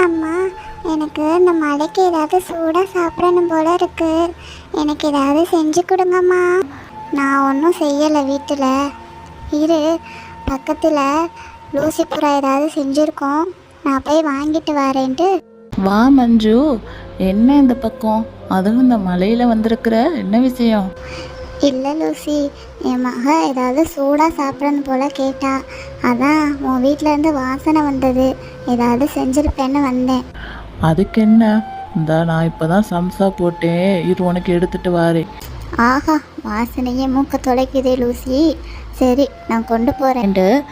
அம்மா, எனக்கு இந்த மழைக்கு ஏதாவது சூடாக சாப்பிடணும் போல இருக்கு. எனக்கு ஏதாவது செஞ்சு கொடுங்கம்மா. நான் ஒன்றும் செய்யலை வீட்டில். இரு, பக்கத்தில் லூசிபுரா ஏதாவது செஞ்சுருக்கோம், நான் போய் வாங்கிட்டு வரேன்ட்டு. வா மஞ்சு, என்ன இந்த பக்கம், அதுவும் இந்த மலையில் வந்திருக்கிற, என்ன விஷயம்? இல்லை லூசி, என் மக ஏதாவது சூடாக சாப்பிடணும் போல் கேட்டா. அதான் உன் வீட்டிலேருந்து வாசனை வந்தது, ஏதாவது செஞ்சுருப்பேன்னு வந்தேன். அதுக்கு என்ன, இந்த நான் இப்போ தான் சம்சா போட்டேன், இரு உனக்கு எடுத்துட்டு வாரேன். ஆஹா, வாசனையே மூக்க தொலைக்குதே லூசி. சரி, நான் கொண்டு போகிறேன்.